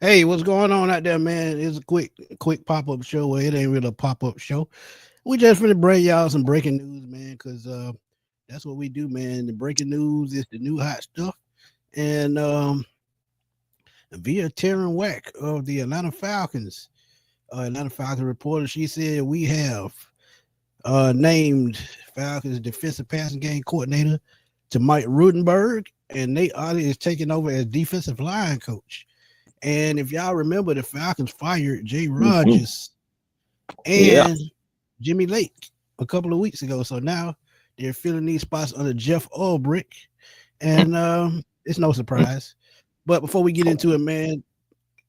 Hey, what's going on out there, man? It's a quick pop-up show. Well, it ain't really a pop-up show. We just really bring y'all some breaking news, man, because that's what we do, man. The breaking news is the new hot stuff. And via Taryn Wack of the Atlanta Falcons reporter, she said we have named Falcons defensive passing game coordinator to Mike Rudenberg, and Nate Olley is taking over as defensive line coach. And if y'all remember, the Falcons fired Jay Mhm. Rogers Yeah. and Jimmy Lake a couple of weeks ago. So now they're filling these spots under Jeff Ulbrich, and it's no surprise. But before we get into it, man,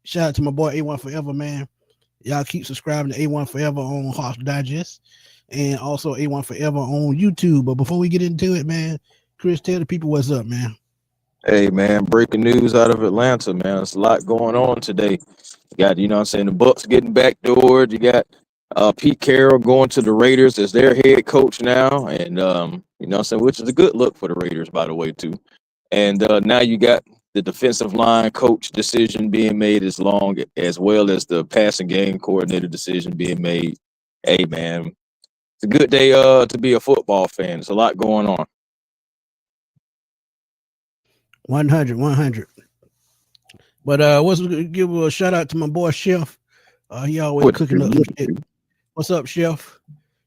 shout out to my boy A1 Forever, man. Y'all keep subscribing to A1 Forever on Hawks Digest and also A1 Forever on YouTube. But before we get into it, man, Chris, tell the people what's up, man. Hey, man, breaking news out of Atlanta, man. There's a lot going on today. You got, you know what I'm saying, the Bucks getting backdoored. You got Pete Carroll going to the Raiders as their head coach now. And, you know what I'm saying, which is a good look for the Raiders, by the way, too. And now you got the defensive line coach decision being made as well as the passing game coordinator decision being made. Hey, man, it's a good day to be a football fan. There's a lot going on. 100, 100. But what's give a shout out to my boy Chef. He always What? cooking up some shit. What's up, Chef?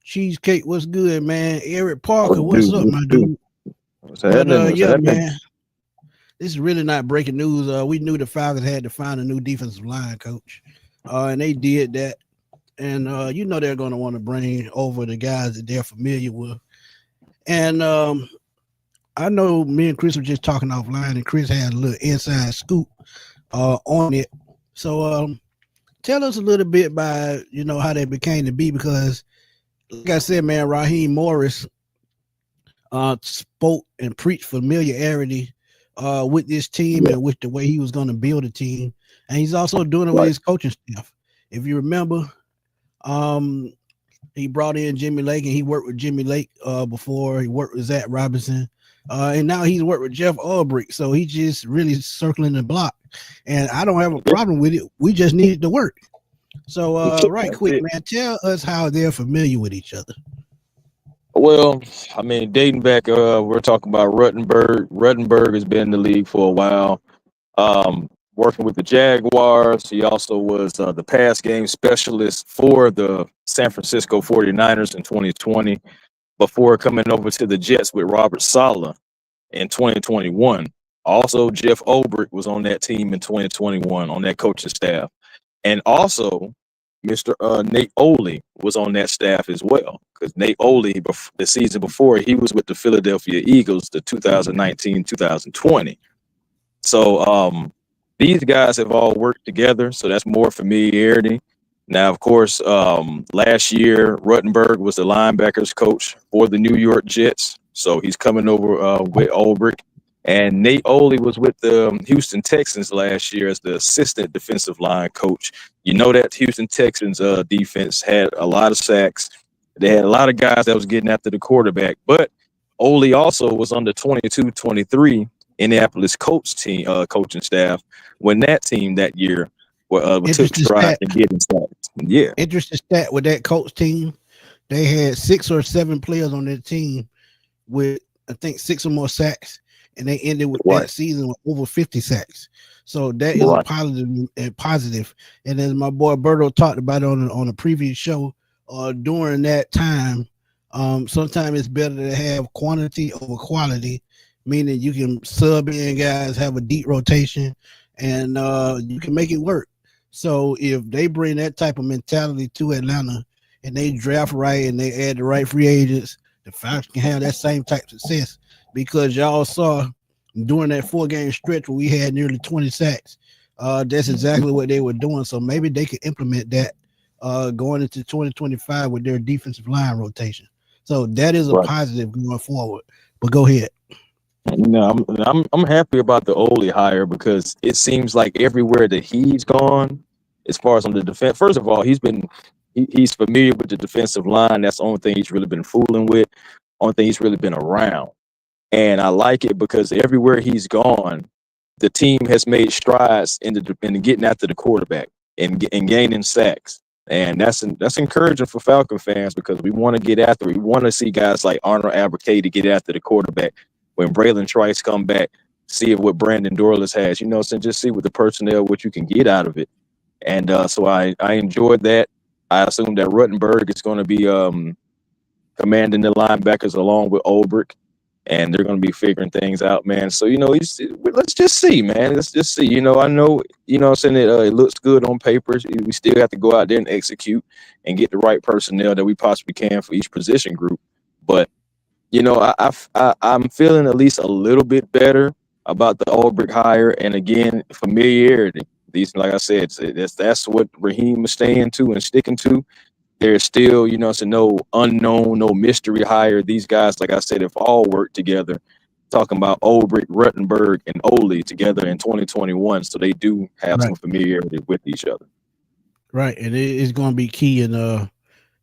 Cheesecake, what's good, man? Eric Parker, What what's do? up, What my do? dude? What's But happening? What's yeah, happening? man, this is really not breaking news. We knew the Falcons had to find a new defensive line coach, and they did that. And you know they're going to want to bring over the guys that they're familiar with. And I know me and Chris were just talking offline, and Chris had a little inside scoop on it. So tell us a little bit about how they became to be, because like I said, man, Raheem Morris spoke and preached familiarity with this team Yeah, and with the way he was going to build a team, and he's also doing it with right. his coaching staff. If you remember, um, he brought in Jimmy Lake, and he worked with Jimmy Lake before. He worked with Zach Robinson, and now he's worked with Jeff Ulbrich. So he's just really circling the block, and I don't have a Yeah, problem with it. We just need it to work. So, right that's quick, it. man, tell us how they're familiar with each other. Well, I mean, dating back, we're talking about Ruttenberg. Ruttenberg has been in the league for a while. Working with the Jaguars. He also was the pass game specialist for the San Francisco 49ers in 2020 before coming over to the Jets with Robert Saleh in 2021. Also, Jeff Ulbrich was on that team in 2021 on that coaching staff. And also, Mr. Nate Oley was on that staff as well. Because Nate Oley, the season before, he was with the Philadelphia Eagles, the 2019-2020. So these guys have all worked together. So that's more familiarity. Now, of course, last year, Ruttenberg was the linebackers coach for the New York Jets. So he's coming over with Ulbrich. And Nate Oley was with the Houston Texans last year as the assistant defensive line coach. You know that Houston Texans defense had a lot of sacks. They had a lot of guys that was getting after the quarterback. But Oley also was on the 22-23 Indianapolis coaching staff when that team that year took Interesting strides stat. and getting sacks. Yeah, Interesting stat with that coach team. They had 6 or 7 players on their team with, I think, 6 or more sacks, and they ended with right, that season with over 50 sacks. So that is a right, positive and positive. And as my boy Berto talked about on a previous show, during that time, sometimes it's better to have quantity over quality, meaning you can sub in guys, have a deep rotation, and you can make it work. So if they bring that type of mentality to Atlanta and they draft right and they add the right free agents, the Falcons can have that same type of success, because y'all saw during that 4 game stretch where we had nearly 20 sacks. That's exactly what they were doing. So maybe they could implement that going into 2025 with their defensive line rotation. So that is a right. positive going forward. But go ahead. You know, I'm happy about the Ole hire because it seems like everywhere that he's gone, as far as on the defense. First of all, he's familiar with the defensive line. That's the only thing he's really been fooling with. Only thing he's really been around, and I like it because everywhere he's gone, the team has made strides in getting after the quarterback and gaining sacks. And that's encouraging for Falcon fans because we want to get after it. We want to see guys like Arnold Abracade get after the quarterback. When Braylon Trice come back, see what Brandon Dorless has, so just see what the personnel, what you can get out of it. And so I enjoyed that. I assume that Ruttenberg is going to be commanding the linebackers along with Ulbrich, and they're going to be figuring things out, man. So, let's just see, man. Let's just see. I know, I'm saying it looks good on paper. We still have to go out there and execute and get the right personnel that we possibly can for each position group. But, I'm feeling at least a little bit better about the Ulbrich hire. And again, familiarity. These, like I said, that's what Raheem is staying to and sticking to. There's still, no unknown, no mystery hire. These guys, like I said, have all worked together. Talking about Ulbrich, Ruttenberg, and Ole together in 2021, so they do have some familiarity with each other. Right, and it's going to be key. And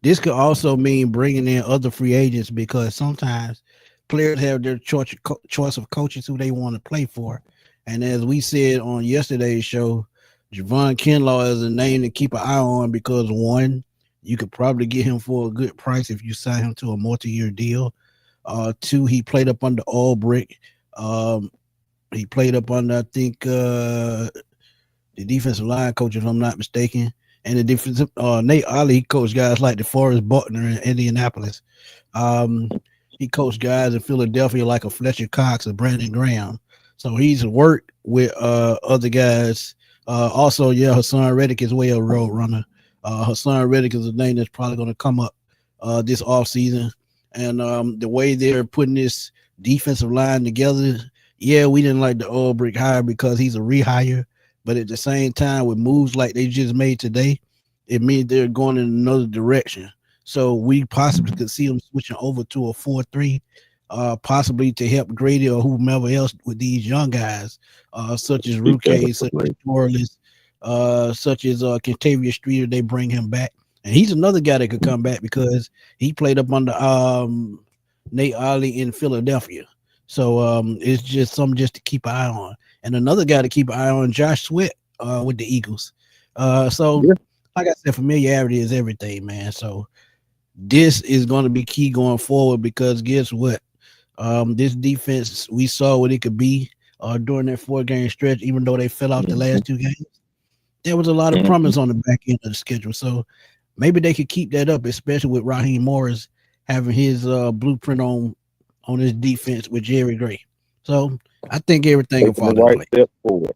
this could also mean bringing in other free agents because sometimes players have their choice of coaches who they want to play for. And as we said on yesterday's show, Javon Kinlaw is a name to keep an eye on because one, you could probably get him for a good price if you sign him to a multi-year deal. Two, he played up under Ulbrich. He played up under, I think, the defensive line coach, if I'm not mistaken. And the defensive Nate Ollie, he coached guys like DeForest Buckner in Indianapolis. He coached guys in Philadelphia like a Fletcher Cox or Brandon Graham. So he's worked with other guys. Also, Hassan Reddick is way a road runner. Hassan Reddick is a name that's probably going to come up this offseason. And the way they're putting this defensive line together, we didn't like the Ulbrich hire because he's a rehire. But at the same time, with moves like they just made today, it means they're going in another direction. So we possibly could see them switching over to a 4-3, possibly to help Grady or whomever else with these young guys, such as Ruque, such as Dorless, such as Kentavious Streeter. They bring him back. And he's another guy that could come back because he played up under Nate Ollie in Philadelphia. So it's just something just to keep an eye on. And another guy to keep an eye on, Josh Sweat with the Eagles. Like I said, familiarity is everything, man. So this is going to be key going forward because guess what? This defense, we saw what it could be during that 4-game stretch, even though they fell off the last 2 games. There was a lot of promise on the back end of the schedule. So maybe they could keep that up, especially with Raheem Morris having his blueprint on his defense with Jerry Gray. So I think everything will fall into place. Step forward.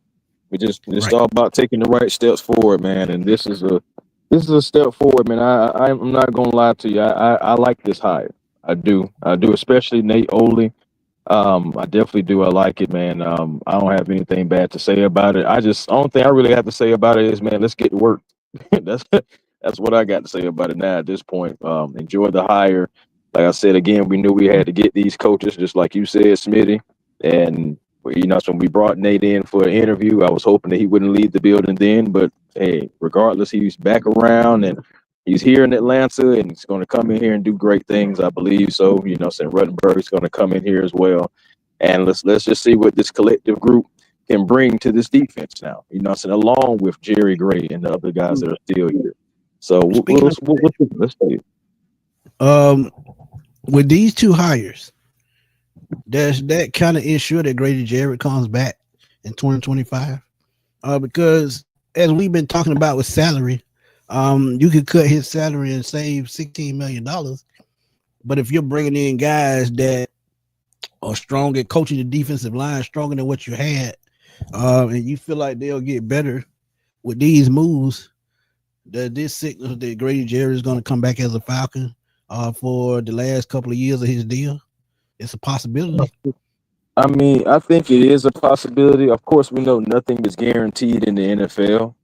It's all about taking the right steps forward, man. And this is a step forward, man. I'm not gonna lie to you. I like this hire. I do, especially Nate Oley. I definitely do. I like it, man. I don't have anything bad to say about it. Only thing I really have to say about it is, man, let's get to work. That's what I got to say about it now at this point. Enjoy the hire. Like I said, again, we knew we had to get these coaches, just like you said, Smitty. And, so when we brought Nate in for an interview, I was hoping that he wouldn't leave the building then. But, hey, regardless, he's back around and he's here in Atlanta and he's going to come in here and do great things, I believe. So, saying Ruttenberg is going to come in here as well. And let's just see what this collective group can bring to this defense now, saying along with Jerry Gray and the other guys that are still here. So let's see. With these 2 hires, does that kind of ensure that Grady Jarrett comes back in 2025? Because as we've been talking about with salary, you could cut his salary and save $16 million. But if you're bringing in guys that are strong at coaching the defensive line, stronger than what you had, and you feel like they'll get better with these moves, this signals that Grady Jarrett is going to come back as a Falcon for the last couple of years of his deal. It's a possibility. I mean, I think it is a possibility. Of course, we know nothing is guaranteed in the NFL,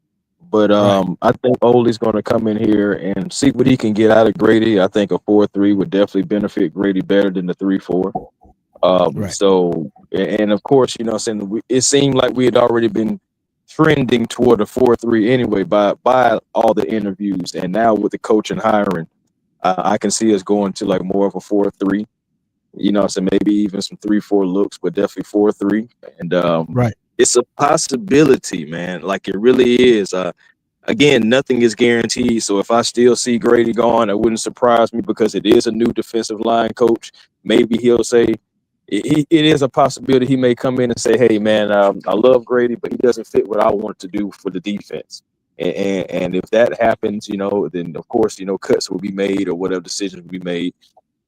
but I think Ole's going to come in here and see what he can get out of Grady. I think a 4-3 would definitely benefit Grady better than the 3-4. So, and of course, it seemed like we had already been trending toward a 4-3 anyway by all the interviews, and now with the coach and hiring, I can see us going to like more of a 4-3. So maybe even some 3-4 looks, but definitely 4-3. And It's a possibility, man. Like it really is. Again, nothing is guaranteed. So if I still see Grady gone, it wouldn't surprise me because it is a new defensive line coach. Maybe he'll say it is a possibility he may come in and say, "Hey, man, I love Grady, but he doesn't fit what I want to do for the defense." And if that happens, then of course, cuts will be made or whatever decisions will be made.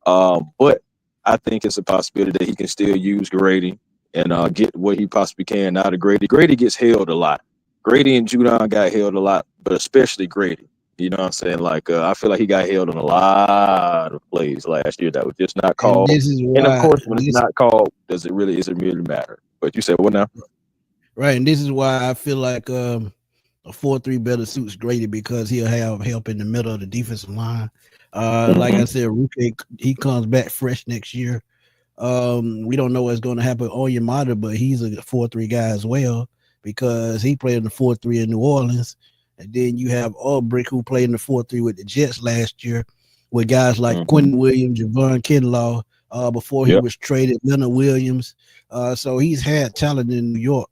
But I think it's a possibility that he can still use Grady and get what he possibly can out of Grady. Grady gets held a lot. Grady and Judon got held a lot, but especially Grady. You know what I'm saying? Like, I feel like he got held on a lot of plays last year that was just not And called. this is And of why course, when it's not called, does it really matter? But you said what now? right, and this is why I feel like a 4-3 better suits Grady because he'll have help in the middle of the defensive line. Like I said, Ruke, he comes back fresh next year. We don't know what's going to happen on Yamada, but he's a 4-3 guy as well because he played in the 4-3 in New Orleans. And then you have Ulbrich, who played in the 4-3 with the Jets last year, with guys like Quentin Williams, Javon Kinlaw, before he was traded, Leonard Williams. So he's had talent in New York,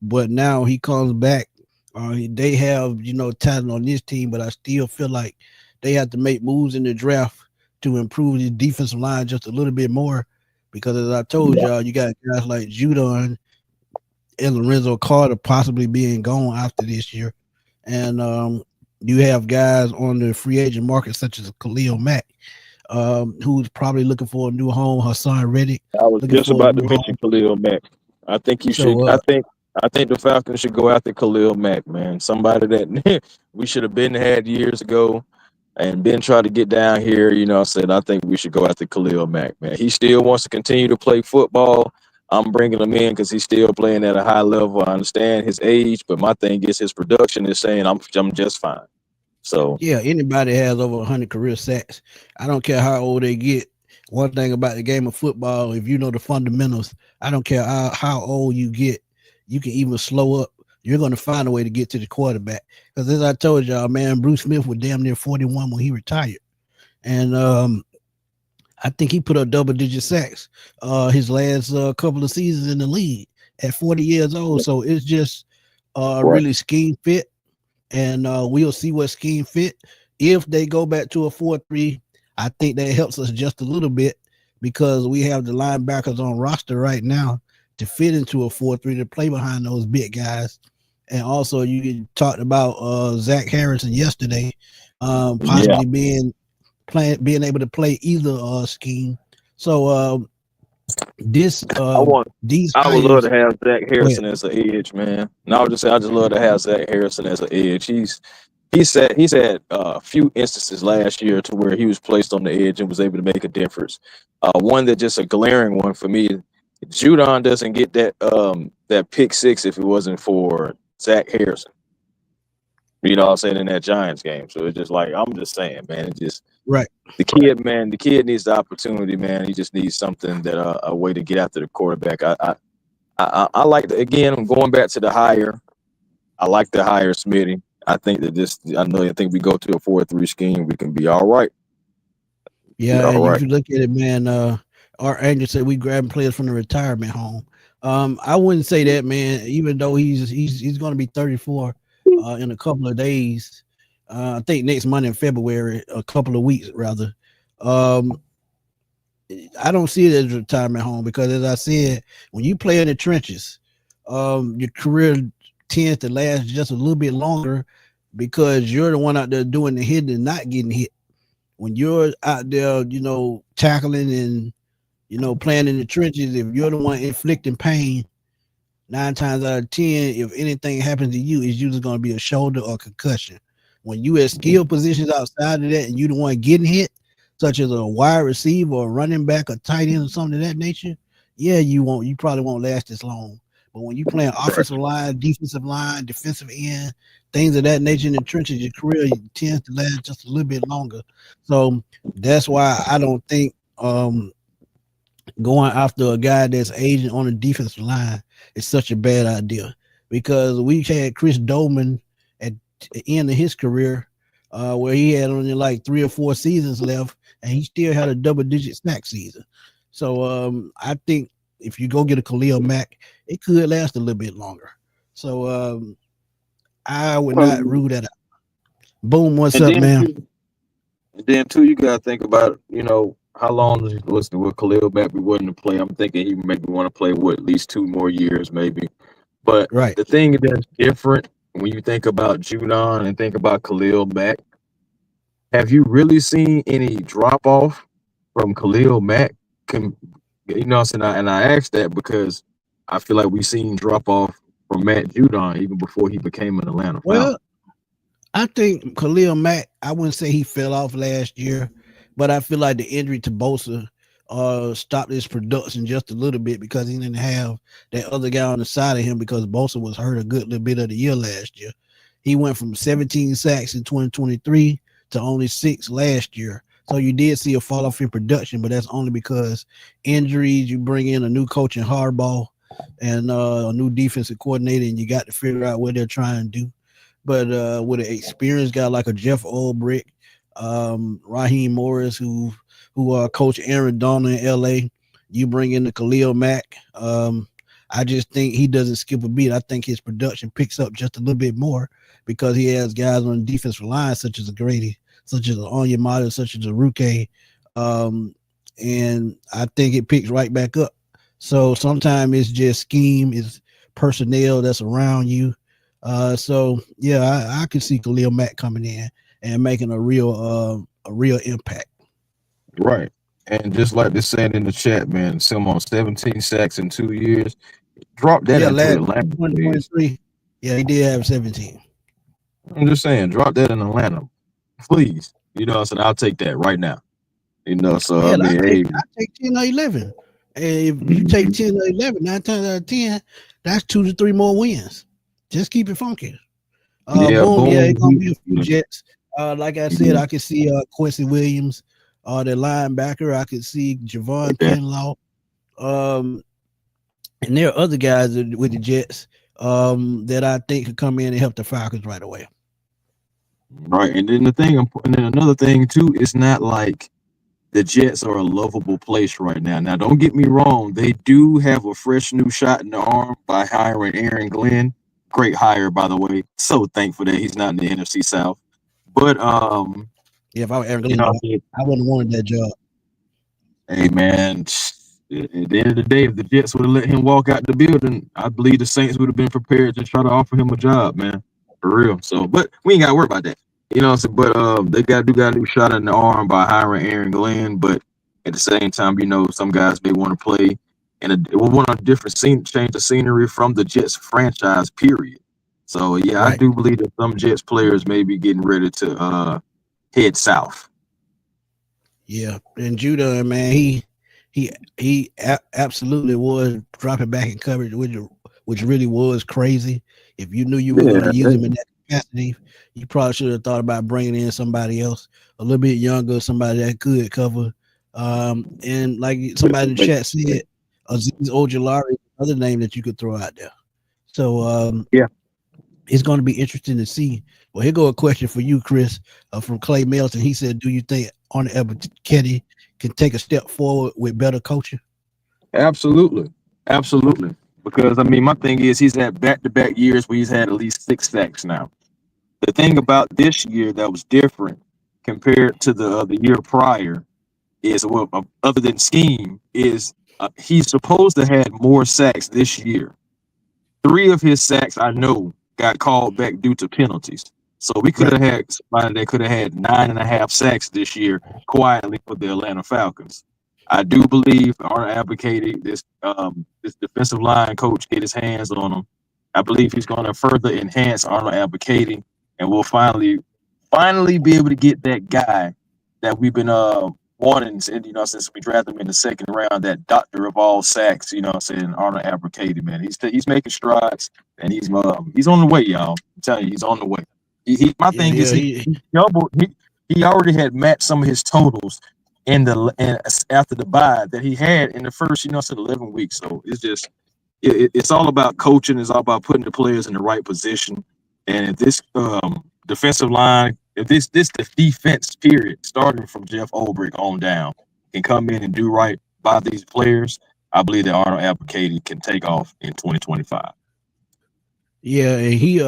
but now he comes back. They have, talent on this team, but I still feel like they have to make moves in the draft to improve the defensive line just a little bit more. Because as I told y'all, you got guys like Judon and Lorenzo Carter possibly being gone after this year. And you have guys on the free agent market such as Khalil Mack, who's probably looking for a new home. Hassan Reddick. I was just about to mention Khalil Mack. I think you should. I think the Falcons should go after Khalil Mack, man. Somebody that we should have been had years ago and been trying to get down here. I think we should go after Khalil Mack, man. He still wants to continue to play football. I'm bringing him in because he's still playing at a high level. I understand his age, but my thing is his production is saying I'm just fine. So yeah, anybody has over 100 career sacks. I don't care how old they get. One thing about the game of football, if you know the fundamentals, I don't care how old you get, you can even slow up. You're going to find a way to get to the quarterback. Because as I told y'all, man, Bruce Smith was damn near 41 when he retired. And I think he put up double-digit sacks his last couple of seasons in the league at 40 years old. So it's just really scheme fit. And we'll see what scheme fit. If they go back to a 4-3, I think that helps us just a little bit because we have the linebackers on roster right now to fit into a 4-3 to play behind those big guys. And also, you talked about Zach Harrison yesterday, possibly being able to play either scheme. So I would love to have Zach Harrison as an edge, man. And I would just say I just love to have Zach Harrison as an edge. He's had a few instances last year to where he was placed on the edge and was able to make a difference. One that just a glaring one for me. Judon doesn't get that pick six if it wasn't for Zach Harrison. You know what I'm saying, in that Giants game. So it's just like, I'm just saying, man, it just right. The kid needs the opportunity, man. He just needs something that a way to get after the quarterback. I like again, I'm going back to the hire. I like the hire Smitty. I think that I think we go to a 4-3 scheme, we can be all right. Yeah, and if you look at it, man, our Angel said we grabbing players from the retirement home. I wouldn't say that, man, even though he's going to be 34 in a couple of days. I think next month in February, a couple of weeks rather. I don't see it as a retirement home because, as I said, when you play in the trenches, your career tends to last just a little bit longer because you're the one out there doing the hitting and not getting hit. When you're out there, tackling and, playing in the trenches, if you're the one inflicting pain, 9 times out of 10, if anything happens to you, it's usually going to be a shoulder or concussion. When you at skill positions outside of that and you the one getting hit, such as a wide receiver or running back or tight end or something of that nature, yeah, you probably won't last as long. But when you playing offensive line, defensive end, things of that nature in the trenches, your career tends to last just a little bit longer. So that's why I don't think going after a guy that's aging on the defensive line is such a bad idea. Because we had Chris Dolman at the end of his career where he had only like 3 or 4 seasons left, and he still had a double-digit snack season. So I think if you go get a Khalil Mack, it could last a little bit longer. So I would Well, not rule that out. Boom, what's and up, then man? too, and then too, you gotta think about how long will Khalil Mack be willing to play. I'm thinking he maybe want to play at least 2 more years, maybe. But Right. the thing that's different when you think about Judon and think about Khalil Mack, have you really seen any drop off from Khalil Mack? Can, and I asked that because I feel like we've seen drop off from Matt Judon even before he became an Atlanta Falcon. Well, I think Khalil Mack, I wouldn't say he fell off last year, but I feel like the injury to Bosa stopped his production just a little bit because he didn't have that other guy on the side of him because Bosa was hurt a good little bit of the year last year. He went from 17 sacks in 2023 to only 6 last year. So you did see a fall off in production, but that's only because injuries. You bring in a new coach in Harbaugh and a new defensive coordinator, and you got to figure out what they're trying to do. But with an experienced guy like a Jeff Ulbrich, Raheem Morris, who coach Aaron Donald in LA, you bring in the Khalil Mack. I just think he doesn't skip a beat. I think his production picks up just a little bit more because he has guys on the defensive line such as a Grady, such as an Onyemata, such as a Ruke. And I think it picks right back up. So sometimes it's just scheme, it's personnel that's around you. So yeah, I can see Khalil Mack coming in and making a real impact. Right. And just like this saying in the chat, man, Simon 17 sacks in 2 years. Drop that Yeah, into last Atlanta, please. 2023. Yeah, he did have 17. I'm just saying, drop that in Atlanta, please. I'll take that right now. So I Hell, mean, hey, I take 10 or 11. And if you take 10 or 11, 9 times out of 10, that's 2 to 3 more wins. Just keep it funky. yeah, Boom, yeah, it's gonna boom. be a few Jets. Like I said, I can see Quincy Williams, the linebacker. I could see Javon Okay. Kinlaw. And there are other guys with the Jets that I think could come in and help the Falcons right away. Right, and then another thing too, it's not like the Jets are a lovable place right now. Now, don't get me wrong, they do have a fresh new shot in the arm by hiring Aaron Glenn. Great hire, by the way. So thankful that he's not in the NFC South. But Yeah, if I were Aaron Glenn, I wouldn't have wanted that job. hey man, at the end of the day, if the Jets would have let him walk out the building, I believe the Saints would have been prepared to try to offer him a job, man. For real. So, but we ain't got to worry about that. But they got a new shot in the arm by hiring Aaron Glenn. But at the same time, some guys may want to play and want a different change the scenery from the Jets franchise, period. So yeah, I Right. do believe that some Jets players may be getting ready to head south. Yeah, and Judah, man, he absolutely was dropping back in coverage, which really was crazy. If you knew you were going to use him in that capacity, you probably should have thought about bringing in somebody else, a little bit younger, somebody that could cover. And like somebody in the chat said, Aziz Ojulari, another name that you could throw out there. So Yeah. It's going to be interesting to see. Well, here go a question for you, Chris, from Clay Melton. He said, "Do you think Arnold Ebiketie can take a step forward with better coaching?" Absolutely. Because I mean, my thing is he's had back-to-back years where he's had at least 6 sacks now. The thing about this year that was different compared to the year prior is, well, other than scheme, is he's supposed to have more sacks this year. 3 of his sacks, I know, got called back due to penalties. So we could have had somebody that could have had 9.5 sacks this year quietly for the Atlanta Falcons. I do believe Arnold Ebiketie, this defensive line coach, get his hands on him. I believe he's going to further enhance Arnold Ebiketie, and we'll finally be able to get that guy that we've been wanting, since we drafted him in the second round, that doctor of all sacks, Arnold Ebiketie, man. He's making strides, and he's on the way, y'all. I'm telling you, he's on the way. My thing is he already had matched some of his totals and after the bye that he had in the first 11 weeks. So it's just it's all about coaching. It's all about putting the players in the right position. And if this defensive line, if this defense period, starting from Jeff Ulbrich on down, can come in and do right by these players, I believe that Arnold Applicated can take off in 2025. Yeah, and he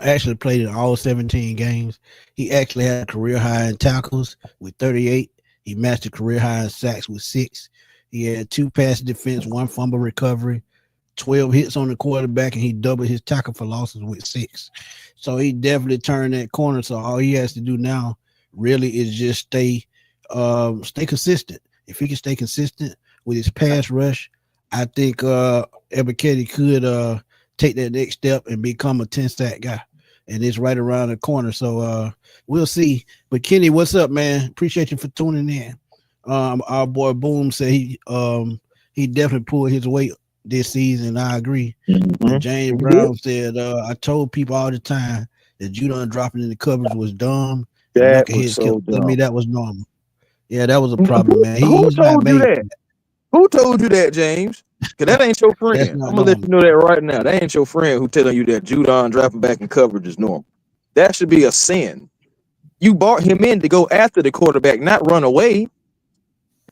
actually played in all 17 games. He actually had a career high in tackles with 38. He matched a career high in sacks with 6. He had 2 pass defense, 1 fumble recovery, 12 hits on the quarterback, and he doubled his tackle for losses with 6. So he definitely turned that corner. So all he has to do now really is just stay consistent. If he can stay consistent with his pass rush, I think Ebiketie could take that next step and become a 10-sack guy. And it's right around the corner. So we'll see. But Kenny, what's up, man? Appreciate you for tuning in. Our boy Boom said he definitely pulled his weight this season. I agree. And James Brown said, I told people all the time that Judon dropping in the coverage was dumb. That was so dumb. Tell me that was normal. Yeah, that was a problem, man. Who told you that? Who told you that, James? Because that ain't your friend. I'm going to let you know that right now. That ain't your friend who telling you that Judon dropping back in coverage is normal. That should be a sin. You brought him in to go after the quarterback, not run away.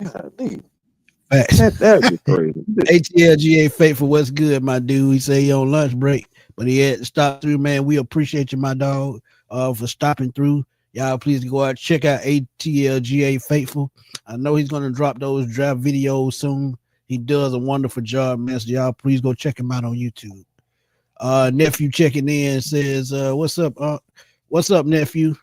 God, that'd be crazy. ATLGA Faithful, what's good, my dude? He say he on lunch break, but he had to stop through, man. We appreciate you, my dog, for stopping through. Y'all please go out, check out ATLGA Faithful. I know he's going to drop those draft videos soon. He does a wonderful job, man. So y'all please go check him out on YouTube. Nephew checking in says, what's up? What's up, nephew?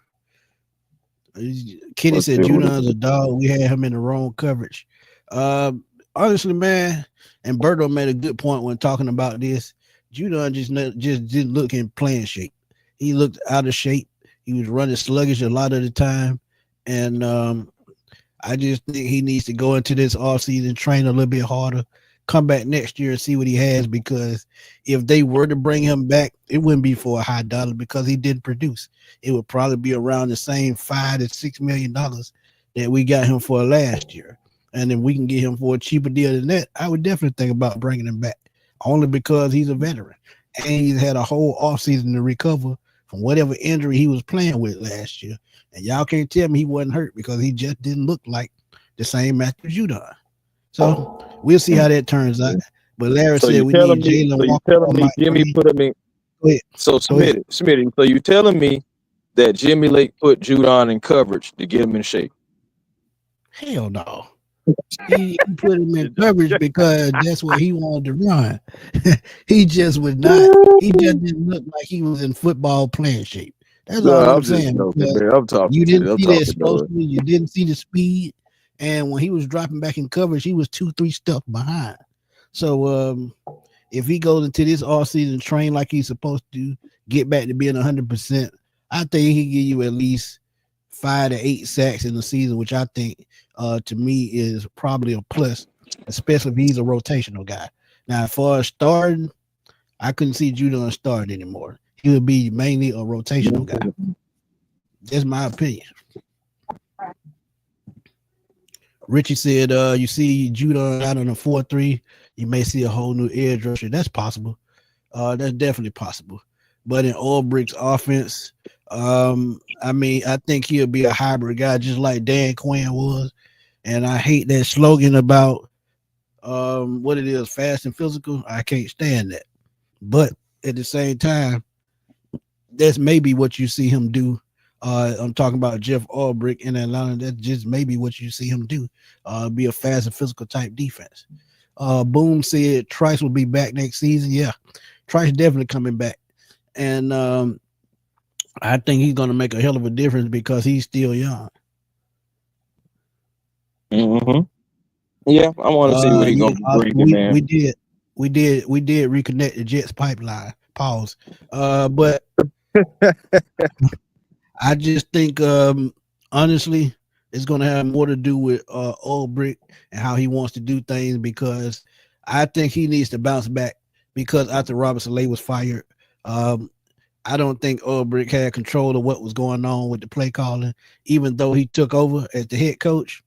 Kenny said Judon's a dog. We had him in the wrong coverage. Honestly, man, and Berto made a good point when talking about this. Judon just didn't look in playing shape. He looked out of shape. He was running sluggish a lot of the time. And I just think he needs to go into this offseason, train a little bit harder, come back next year and see what he has, because if they were to bring him back, it wouldn't be for a high dollar because he didn't produce. It would probably be around the same $5 to $6 million that we got him for last year. And if we can get him for a cheaper deal than that, I would definitely think about bringing him back, only because he's a veteran and he's had a whole offseason to recover from whatever injury he was playing with last year. And y'all can't tell me he wasn't hurt, because he just didn't look like the same Matthew Judon. So we'll see how that turns out. But Larry said we need Jalen Walker. So you telling me Jimmy put him in? Go ahead. So Smitty, so you telling me that Jimmy Lake put Judon in coverage to get him in shape? Hell no. He put him in coverage because that's what he wanted to run. He just would not. He just didn't look like he was in football playing shape. That's all I'm saying. You didn't see the explosiveness. You didn't see the speed. And when he was dropping back in coverage, he was 2-3 steps behind. So if he goes into this offseason, train like he's supposed to, get back to being 100%, I think he can give you at least 5 to 8 sacks in the season, which I think to me is probably a plus, especially if he's a rotational guy. Now, as far as starting, I couldn't see Judon starting anymore. He would be mainly a rotational guy. That's my opinion. Richie said, you see Judon out on a 4-3, you may see a whole new edge rusher. That's possible. That's definitely possible. But in Ulbricht's offense, I mean, I think he'll be a hybrid guy just like Dan Quinn was. And I hate that slogan about what it is, fast and physical. I can't stand that. But at the same time, that's maybe what you see him do. I'm talking about Jeff Ulbricht in Atlanta. That's just maybe what you see him do. Be a fast and physical type defense. Boom said Trice will be back next season. Yeah, Trice definitely coming back. And I think he's going to make a hell of a difference because he's still young. Mm-hmm. Yeah, I want to see what he's going to bring, man. We did reconnect the Jets pipeline. Pause. But I just think, honestly, it's going to have more to do with Ulbricht and how he wants to do things, because I think he needs to bounce back, because after Robert Saleh was fired, I don't think Ulbricht had control of what was going on with the play calling. Even though he took over as the head coach,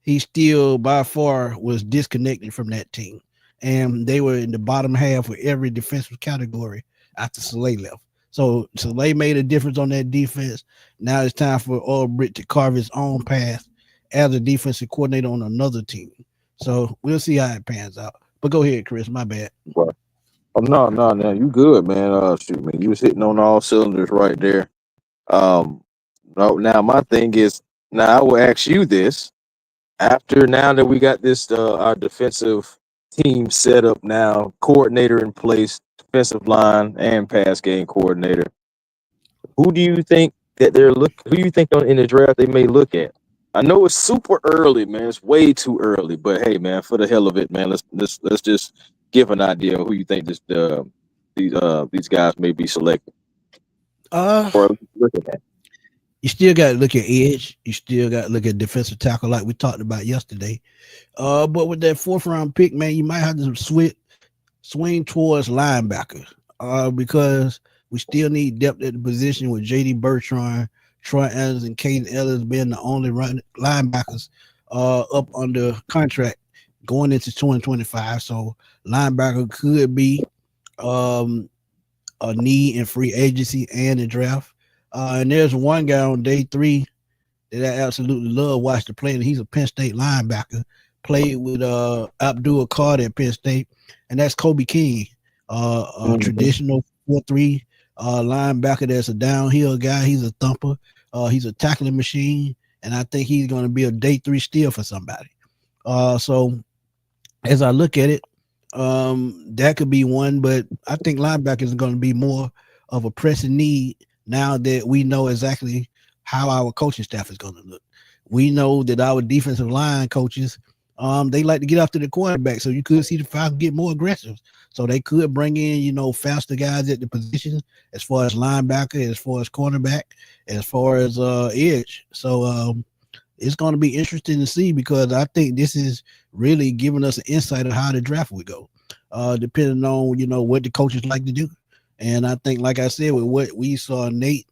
he still by far was disconnected from that team. And they were in the bottom half of every defensive category after Saleh left. So Saleh made a difference on that defense. Now it's time for Ulbricht to carve his own path as a defensive coordinator on another team. So we'll see how it pans out. But go ahead, Chris. My bad. But, oh no, you good, man. Shoot, man, you was hitting on all cylinders right there. Um, no, now my thing is, now I will ask you this after now that we got this our defensive team set up now, coordinator in place, defensive line and pass game coordinator. Who do you think that they're look? Who do you think in the draft they may look at? I know it's super early, man. It's way too early, but hey, man, for the hell of it, man, let's just give an idea of who you think these guys may be selected Uh, or looking at. you still got to look at edge. You still got to look at defensive tackle, like we talked about yesterday. But with that fourth round pick, man, you might have to swing towards linebacker. Because we still need depth at the position with J.D. Bertrand, Troy Anderson, and Caden Ellis being the only linebackers up under contract going into 2025. So linebacker could be um, a need in free agency and the draft. And there's one guy on day 3 that I absolutely love watching play, and he's a Penn State linebacker. Played with Abdul Carter at Penn State, and that's Kobe King, traditional 4-3 linebacker. That's a downhill guy. He's a thumper. He's a tackling machine, and I think he's going to be a day 3 steal for somebody. So as I look at it, that could be one, but I think linebackers is going to be more of a pressing need now that we know exactly how our coaching staff is going to look. We know that our defensive line coaches, they like to get after the quarterback, so you could see the Falcons get more aggressive. So they could bring in, faster guys at the position as far as linebacker, as far as cornerback, as far as edge. So it's going to be interesting to see, because I think this is really giving us an insight of how the draft would go, depending on, what the coaches like to do. And I think, like I said, with what we saw Nate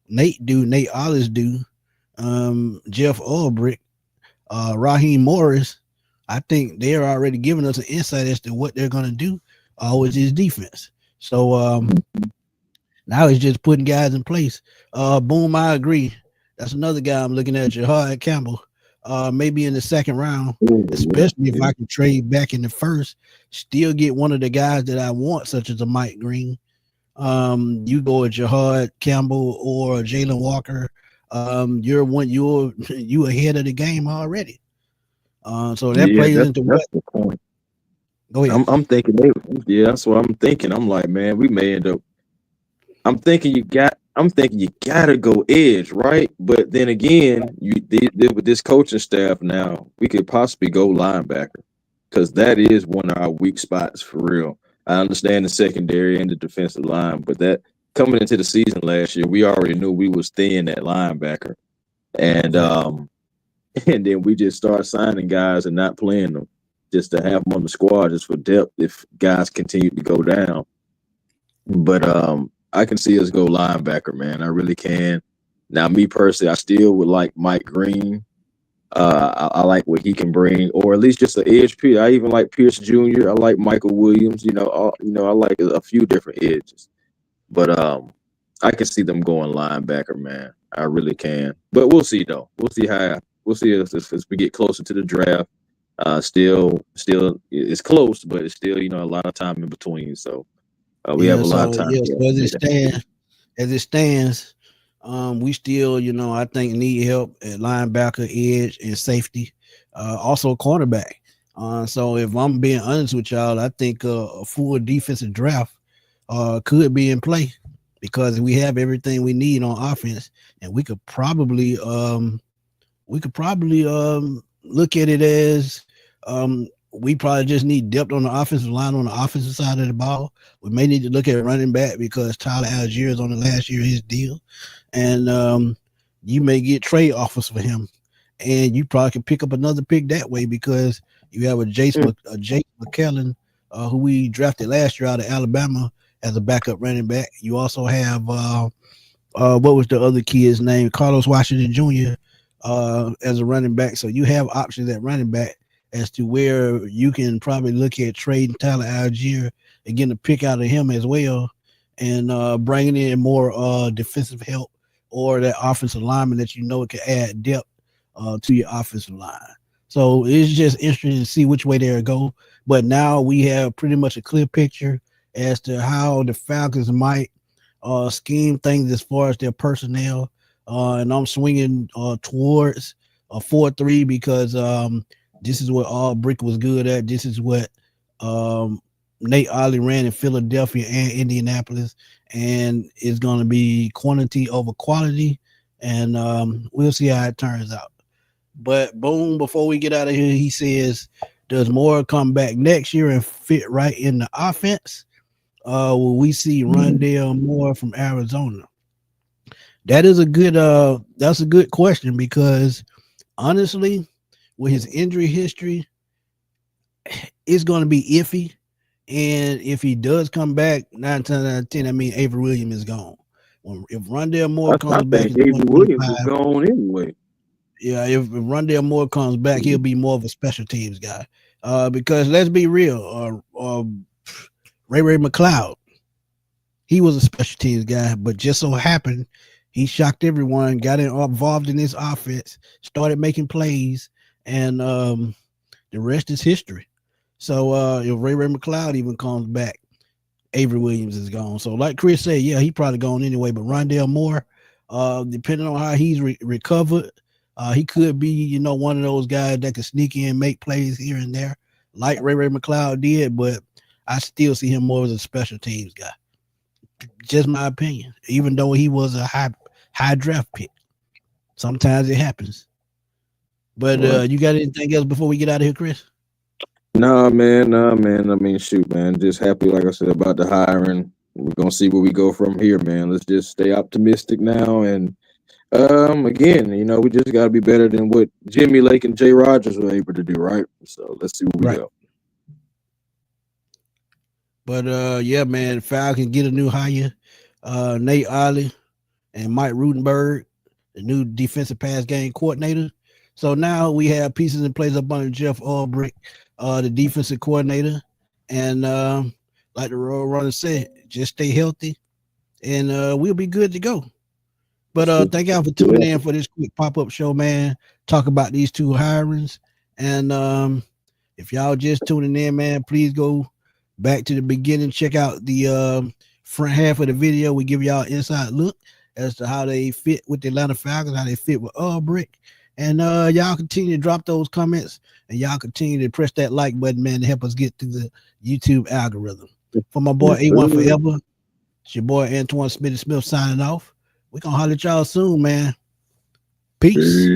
Ollis do, Jeff Ulbrich, Raheem Morris, I think they're already giving us an insight as to what they're going to do with his defense. So now it's just putting guys in place. Boom, I agree. That's another guy I'm looking at, Jahad Campbell, maybe in the second round, especially if I can trade back in the first, still get one of the guys that I want, such as a Mike Green. You go with Jahad Campbell or Jalen Walker, you ahead of the game already. So that plays into that's the point. Go ahead. I'm thinking that's what I'm thinking. I'm like, man, we may end up. I'm thinking you gotta go edge, right? But then again, with this coaching staff now, we could possibly go linebacker, because that is one of our weak spots for real. I understand the secondary and the defensive line, but that coming into the season last year, we already knew we was thin at linebacker, and and then we just start signing guys and not playing them just to have them on the squad just for depth if guys continue to go down. But I can see us go linebacker, man. I really can. Now, me personally, I still would like Mike Green. I like what he can bring, or at least just an edge. I even like Pierce Jr. I like Michael Williams. I like a few different edges. But I can see them going linebacker, man. I really can. But we'll see, though. We'll see as we get closer to the draft. Still, it's close, but it's still, a lot of time in between. So we have a lot of time. Yeah, so as it stands, we still, I think need help at linebacker, edge, and safety. Also cornerback. So if I'm being honest with y'all, I think a full defensive draft could be in play, because we have everything we need on offense, and we could probably look at it as we probably just need depth on the offensive line, on the offensive side of the ball. We may need to look at running back, because Tyler Algier is on the last year of his deal, and you may get trade offers for him, and you probably can pick up another pick that way, because you have a Jake McKellen, who we drafted last year out of Alabama as a backup running back. You also have what was the other kid's name? Carlos Washington Jr. As a running back. So you have options at running back as to where you can probably look at trading Tyler Algier and getting a pick out of him as well, and bringing in more defensive help, or that offensive lineman that can add depth to your offensive line. So it's just interesting to see which way they'll go. But now we have pretty much a clear picture as to how the Falcons might scheme things as far as their personnel. And I'm swinging towards a 4-3 because this is what all Brick was good at. This is what um, Nate Ollie ran in Philadelphia and Indianapolis, and it's going to be quantity over quality. And we'll see how it turns out. But boom, before we get out of here, he says, does Moore come back next year and fit right in the offense? Will we see Rondale Moore from Arizona? That is a good that's a good question because honestly, with his injury history, it's gonna be iffy. And if he does come back 9 times out of 10, I mean Avery Williams is gone. If Rondale Moore I comes back think in Avery Williams is 2025, gone anyway. yeah, if Rondale Moore comes back, he'll be more of a special teams guy. Because let's be real, Ray McLeod, he was a special teams guy, but just so happened he shocked everyone, got involved in this offense, started making plays, and the rest is history. So if Ray McLeod even comes back, Avery Williams is gone. So like Chris said, yeah, he probably gone anyway. But Rondale Moore, depending on how he's recovered, he could be, one of those guys that could sneak in, make plays here and there, like Ray McLeod did. But I still see him more as a special teams guy. Just my opinion. Even though he was a high draft pick, sometimes it happens. But you got anything else before we get out of here, Chris? Nah, man. I mean, shoot, man. Just happy, like I said, about the hiring. We're gonna see where we go from here, man. Let's just stay optimistic now. And again, we just gotta be better than what Jimmy Lake and Jay Rogers were able to do, right? So let's see where we go. But yeah, man, Falcons get a new hire. Nate Ollie and Mike Rutenberg, the new defensive pass game coordinator. So now we have pieces in place up under Jeff Ulbrich, the defensive coordinator. And like the road runner said, just stay healthy and we'll be good to go. But thank y'all for tuning in for this quick pop-up show, man. Talk about these two hirings. And if y'all just tuning in, man, please go back to the beginning. Check out the front half of the video. We give y'all an inside look as to how they fit with the Atlanta Falcons, how they fit with Ulbrich. And y'all continue to drop those comments and y'all continue to press that like button, man, to help us get through the YouTube algorithm. For my boy A1 Forever, it's your boy Antoine Smitty Smith signing off. We're going to holler at y'all soon, man. Peace.